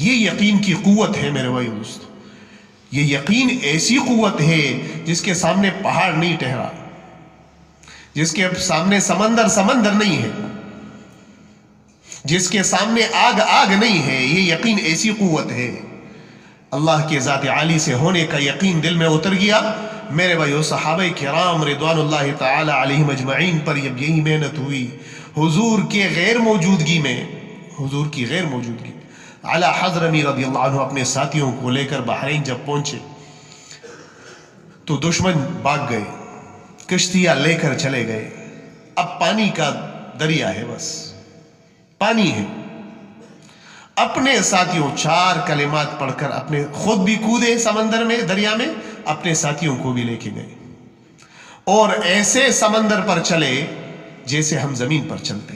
یہ یقین کی قوت ہے میرے بھائی دوست. یہ یقین ایسی قوت ہے جس کے سامنے پہاڑ نہیں ٹھہرا، جس کے سامنے سمندر نہیں ہے، جس کے سامنے آگ نہیں ہے. یہ یقین ایسی قوت ہے. اللہ کے ذات عالی سے ہونے کا یقین دل میں اتر گیا. میرے بھائیو، صحابہ کرام رضوان اللہ تعالی علیہم اجمعین پر جب یہی محنت ہوئی، حضور کی غیر موجودگی میں اعلی حضرمی رضی اللہ عنہ اپنے ساتھیوں کو لے کر بحرین جب پہنچے تو دشمن بھاگ گئے، کشتیاں لے کر چلے گئے. اب پانی کا دریا ہے، بس پانی ہے. اپنے ساتھیوں 4 کلمات پڑھ کر اپنے خود بھی کودے سمندر میں، دریا میں، اپنے ساتھیوں کو بھی لے کے گئے اور ایسے سمندر پر چلے جیسے ہم زمین پر چلتے.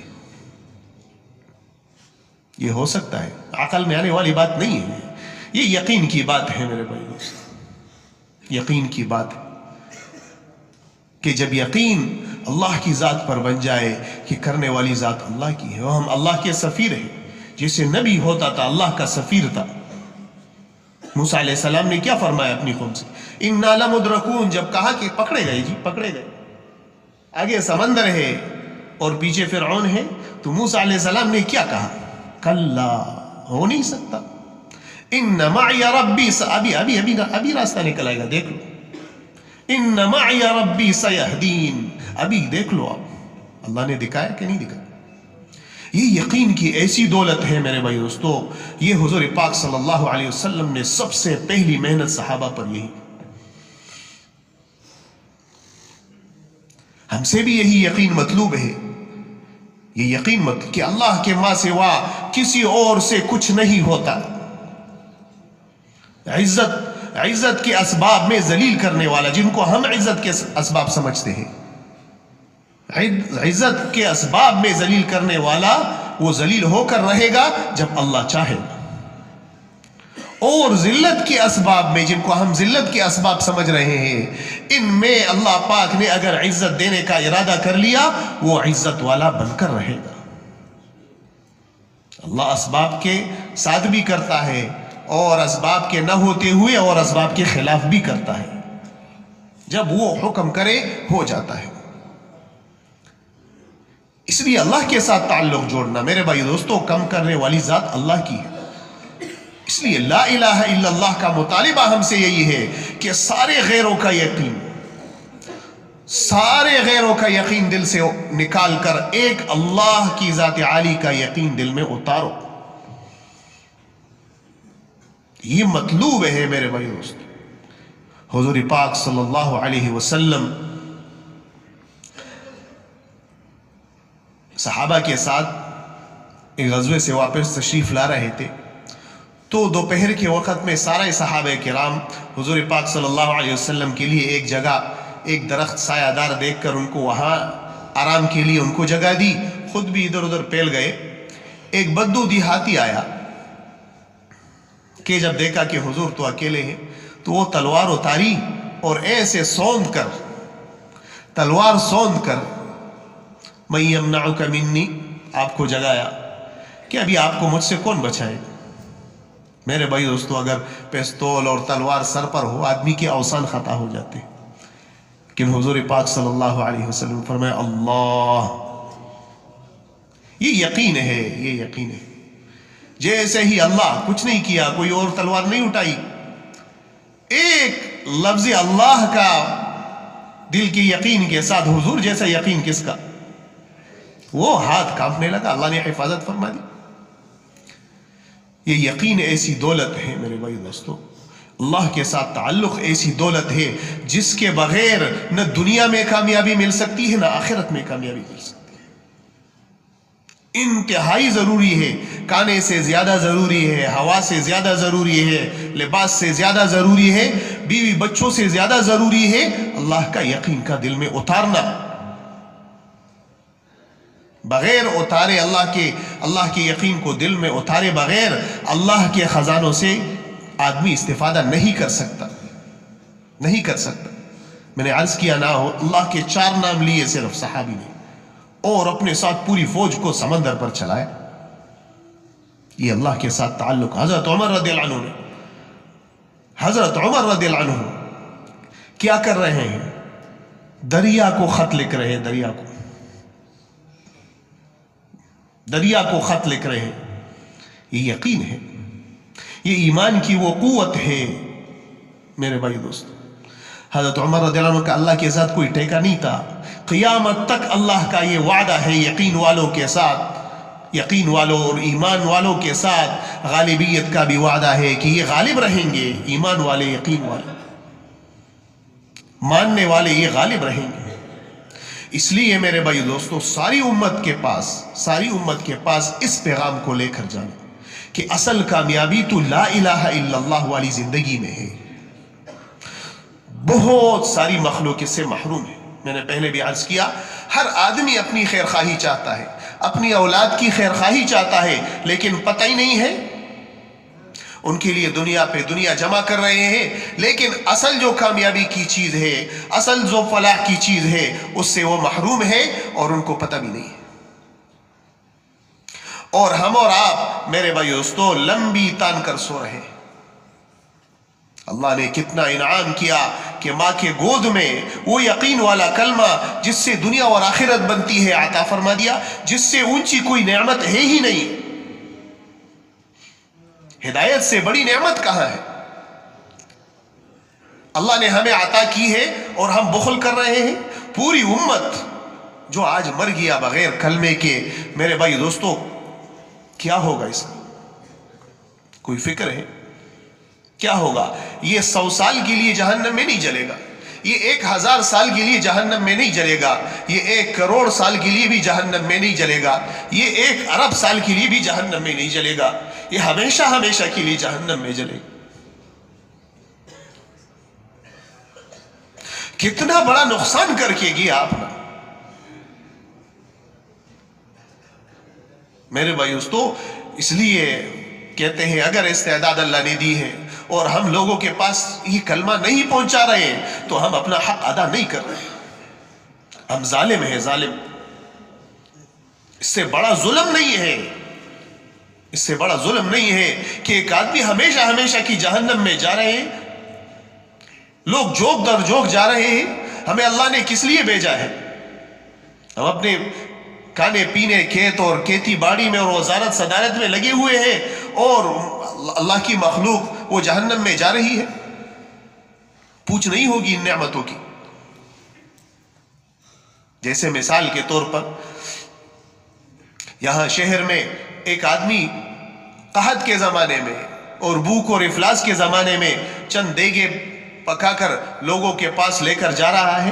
یہ ہو سکتا ہے؟ عقل میں آنے والی بات نہیں ہے. یہ یقین کی بات ہے میرے بھائی دوست، یقین کی بات ہے کہ جب یقین اللہ کی ذات پر بن جائے کہ کرنے والی ذات اللہ کی ہے، اور ہم اللہ کے سفیر ہیں. جسے نبی ہوتا تھا اللہ کا سفیر تھا. موسیٰ علیہ السلام نے کیا فرمایا اپنی قوم سے؟ اِنَّا لَمُدْرَكُونَ. جب کہا کہ پکڑے گئے، آگے سمندر ہے اور پیچھے فرعون ہے، تو موسیٰ علیہ السلام نے کیا کہا؟ کلا، ہو نہیں سکتا. اِنَّ مَعِيَ رَبِّي، ابھی راستہ نکل آئے گا، دیکھ لو. اِنَّ مَعِيَ رَبِّي سَيَهْدِينِ، ابھی دیکھ لو. آپ اللہ نے دکھایا کہ نہیں دکھایا؟ یہ یقین کی ایسی دولت ہے میرے بھائی دوستو. یہ حضور پاک صلی اللہ علیہ وسلم نے سب سے پہلی محنت صحابہ پر یہی. ہم سے بھی یہی یقین مطلوب ہے. یہ یقین کہ اللہ کے ماں سوا کسی اور سے کچھ نہیں ہوتا. عزت کے اسباب میں ذلیل کرنے والا، جن کو ہم عزت کے اسباب سمجھتے ہیں، عزت کے اسباب میں ذلیل کرنے والا وہ ذلیل ہو کر رہے گا جب اللہ چاہے گا. اور ذلت کے اسباب میں، جن کو ہم ذلت کے اسباب سمجھ رہے ہیں، ان میں اللہ پاک نے اگر عزت دینے کا ارادہ کر لیا، وہ عزت والا بن کر رہے گا. اللہ اسباب کے ساتھ بھی کرتا ہے اور اسباب کے نہ ہوتے ہوئے اور اسباب کے خلاف بھی کرتا ہے. جب وہ حکم کرے ہو جاتا ہے. اس لیے اللہ کے ساتھ تعلق جوڑنا میرے بھائی دوستوں، کم کرنے والی ذات اللہ کی ہے. اس لیے لا الہ الا اللہ کا مطالبہ ہم سے یہی ہے کہ سارے غیروں کا یقین دل سے نکال کر ایک اللہ کی ذات عالی کا یقین دل میں اتارو. یہ مطلوب ہے میرے بھائی دوست. حضور پاک صلی اللہ علیہ وسلم صحابہ کے ساتھ ایک غزوے سے واپس تشریف لا رہے تھے، تو دوپہر کے وقت میں سارے صحابہ کرام حضور پاک صلی اللہ علیہ وسلم کے لیے ایک جگہ، ایک درخت سایہ دار دیکھ کر ان کو وہاں آرام کے لیے ان کو جگہ دی. خود بھی ادھر ادھر پھیل گئے. ایک بدو دیہاتی آیا کہ جب دیکھا کہ حضور تو اکیلے ہیں، تو وہ تلوار اتاری اور ایسے تلوار سوند کر میں یمنعک منی، آپ کو جگایا کہ ابھی آپ کو مجھ سے کون بچائے. میرے بھائی دوستو، اگر پستول اور تلوار سر پر ہو، آدمی کے اوسان خطا ہو جاتے، لیکن حضور پاک صلی اللہ علیہ وسلم فرمایا اللہ. یہ یقین ہے. جیسے ہی اللہ کچھ نہیں کیا، کوئی اور تلوار نہیں اٹھائی، ایک لفظ اللہ کا دل کی یقین کے ساتھ، حضور جیسا یقین کس کا، وہ ہاتھ کانپنے لگا. اللہ نے حفاظت فرما دی. یہ یقین ایسی دولت ہے میرے بھائی دوستو. اللہ کے ساتھ تعلق ایسی دولت ہے جس کے بغیر نہ دنیا میں کامیابی مل سکتی ہے، نہ آخرت میں کامیابی مل سکتی ہے. انتہائی ضروری ہے. کھانے سے زیادہ ضروری ہے، ہوا سے زیادہ ضروری ہے، لباس سے زیادہ ضروری ہے، بیوی بچوں سے زیادہ ضروری ہے اللہ کا یقین کا دل میں اتارنا. بغیر اتارے اللہ کے یقین کو دل میں اتارے بغیر اللہ کے خزانوں سے آدمی استفادہ نہیں کر سکتا. میں نے عرض کیا نہ ہو، اللہ کے 4 نام لیے صرف صحابی نے، اور اپنے ساتھ پوری فوج کو سمندر پر چلائے. یہ اللہ کے ساتھ تعلق. حضرت عمر رضی اللہ عنہ کیا کر رہے ہیں؟ دریا کو خط لکھ رہے ہیں. دریا کو خط لکھ رہے ہیں. یہ یقین ہے، یہ ایمان کی وہ قوت ہے میرے بھائی دوست. حضرت عمر رضی اللہ عنہ کا اللہ کے ساتھ کوئی ٹیکا نہیں تھا. قیامت تک اللہ کا یہ وعدہ ہے یقین والوں کے ساتھ، یقین والوں اور ایمان والوں کے ساتھ غالبیت کا بھی وعدہ ہے کہ یہ غالب رہیں گے. ایمان والے، یقین والے، ماننے والے یہ غالب رہیں گے. اس لیے میرے بھائی دوستو ساری امت کے پاس اس پیغام کو لے کر جانا کہ اصل کامیابی تو لا الہ الا اللہ والی زندگی میں ہے. بہت ساری مخلوق اس سے محروم ہے. میں نے پہلے بھی عرض کیا، ہر آدمی اپنی خیر خواہی چاہتا ہے، اپنی اولاد کی خیر خواہی چاہتا ہے، لیکن پتہ ہی نہیں ہے. ان کے لیے دنیا پہ دنیا جمع کر رہے ہیں، لیکن اصل جو کامیابی کی چیز ہے، اصل جو فلاح کی چیز ہے، اس سے وہ محروم ہے اور ان کو پتہ بھی نہیں ہے. اور ہم اور آپ میرے بھائی دوستو لمبی تان کر سو رہے ہیں. اللہ نے کتنا انعام کیا کہ ماں کے گود میں وہ یقین والا کلمہ جس سے دنیا اور آخرت بنتی ہے عطا فرما دیا، جس سے اونچی کوئی نعمت ہے ہی نہیں. ہدایت سے بڑی نعمت کہاں ہے؟ اللہ نے ہمیں عطا کی ہے اور ہم بخل کر رہے ہیں. پوری امت جو آج مر گیا بغیر کلمے کے، میرے بھائی دوستو کیا ہوگا اس کا؟ کوئی فکر ہے؟ کیا ہوگا؟ یہ 100 سال کے لیے جہنم میں نہیں جلے گا، یہ 1000 سال کے لیے جہنم میں نہیں جلے گا، یہ 1 کروڑ سال کے لیے بھی جہنم میں نہیں جلے گا، یہ 1 ارب سال کے لیے بھی جہنم میں نہیں جلے گا، یہ ہمیشہ ہمیشہ کے لیے جہنم میں جلے گا. کتنا بڑا نقصان کر کے گیا آپ نے میرے بھائی دوستو. اس لیے کہتے ہیں اگر استعداد اللہ نے دی ہے اور ہم لوگوں کے پاس یہ کلمہ نہیں پہنچا رہے ہیں تو ہم اپنا حق ادا نہیں کر رہے. ہم ظالم ہیں، ظالم. اس سے بڑا ظلم نہیں ہے، اس سے بڑا ظلم نہیں ہے کہ ایک آدمی ہمیشہ ہمیشہ کی جہنم میں جا رہے ہیں. لوگ جوک در جوک جا رہے ہیں. ہمیں اللہ نے کس لیے بھیجا ہے؟ ہم اپنے کھانے پینے، کھیت اور کھیتی باڑی میں اور وزارت صدارت میں لگے ہوئے ہیں، اور اللہ کی مخلوق وہ جہنم میں جا رہی ہے. پوچھ نہیں ہوگی ان نعمتوں کی. جیسے مثال کے طور پر یہاں شہر میں ایک آدمی قحط کے زمانے میں اور بھوک اور افلاس کے زمانے میں چند دیگے پکا کر لوگوں کے پاس لے کر جا رہا ہے،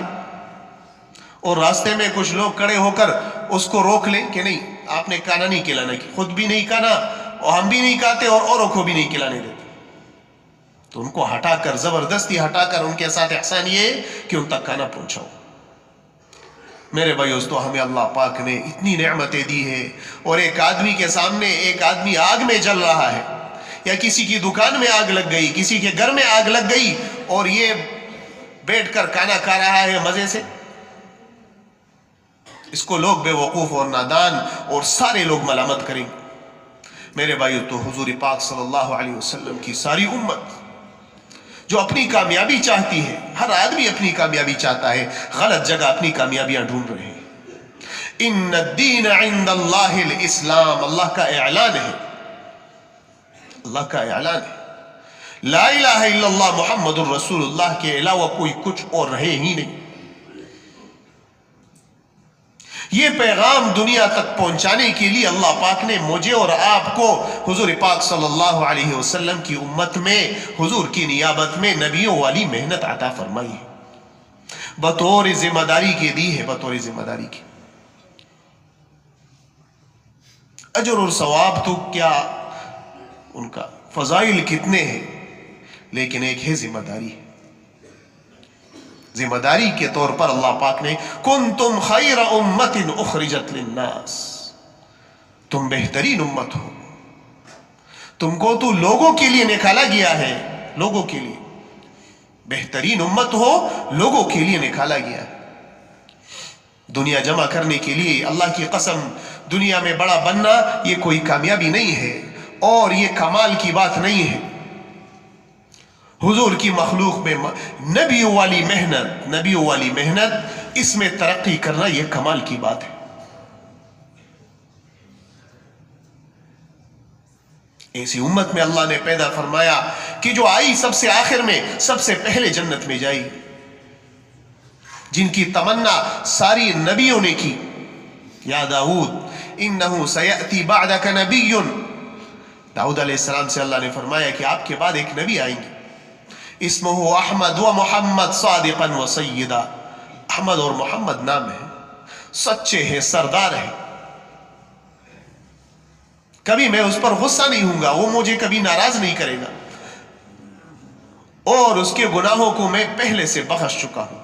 اور راستے میں کچھ لوگ کھڑے ہو کر اس کو روک لیں کہ نہیں آپ نے کھانا نہیں کھلانا، خود بھی نہیں کھانا اور ہم بھی نہیں کھاتے اور اوروں کو بھی نہیں کھلانے دیتے. تو ان کو ہٹا کر، زبردستی ہٹا کر ان کے ساتھ احسان یہ کہ ان تک کھانا پہنچاؤ. میرے بھائیو دوستو ہمیں اللہ پاک نے اتنی نعمتیں دی ہے، اور ایک آدمی کے سامنے ایک آدمی آگ میں جل رہا ہے، یا کسی کی دکان میں آگ لگ گئی، کسی کے گھر میں آگ لگ گئی، اور یہ بیٹھ کر کھانا کھا رہا ہے مزے سے. اس کو لوگ بے وقوف اور نادان اور سارے لوگ ملامت کریں. میرے بھائیو تو حضور پاک صلی اللہ علیہ وسلم کی ساری امت جو اپنی کامیابی چاہتی ہے، ہر آدمی اپنی کامیابی چاہتا ہے، غلط جگہ اپنی کامیابیاں ڈھونڈ رہے ہیں. ان الدین عند اللہ الاسلام، اللہ کا اعلان ہے، اللہ کا اعلان ہے. لا الہ الا اللہ محمد الرسول اللہ کے علاوہ کوئی کچھ اور رہے ہی نہیں. یہ پیغام دنیا تک پہنچانے کے لیے اللہ پاک نے مجھے اور آپ کو حضور پاک صلی اللہ علیہ وسلم کی امت میں حضور کی نیابت میں نبیوں والی محنت عطا فرمائی ہے، بطور ذمہ داری کے دی ہے، بطور ذمہ داری کی. اجر اور ثواب تو کیا، ان کا فضائل کتنے ہیں، لیکن ایک ہے ذمہ داری. ذمہ داری کے طور پر اللہ پاک نے کنتم خیر امت اخرجت للناس، تم بہترین امت ہو، تم کو تو لوگوں کے لیے نکالا گیا ہے، لوگوں کے لیے بہترین امت ہو، لوگوں کے لیے نکالا گیا ہے. دنیا جمع کرنے کے لیے، اللہ کی قسم دنیا میں بڑا بننا یہ کوئی کامیابی نہیں ہے، اور یہ کمال کی بات نہیں ہے حضور کی مخلوق میں نبیوں والی محنت اس میں ترقی کرنا یہ کمال کی بات ہے. ایسی امت میں اللہ نے پیدا فرمایا کہ جو آئی سب سے آخر میں، سب سے پہلے جنت میں جائی، جن کی تمنا ساری نبیوں نے کی. یا داؤد انہو سیأتی بعدک نبی، داؤد علیہ السلام سے اللہ نے فرمایا کہ آپ کے بعد ایک نبی آئیں گے، اسمہ احمد و محمد صادقا و سیدا. احمد اور محمد نام ہے، سچے ہیں، سردار ہیں. کبھی میں اس پر غصہ نہیں ہوں گا، وہ مجھے کبھی ناراض نہیں کرے گا، اور اس کے گناہوں کو میں پہلے سے بخش چکا ہوں.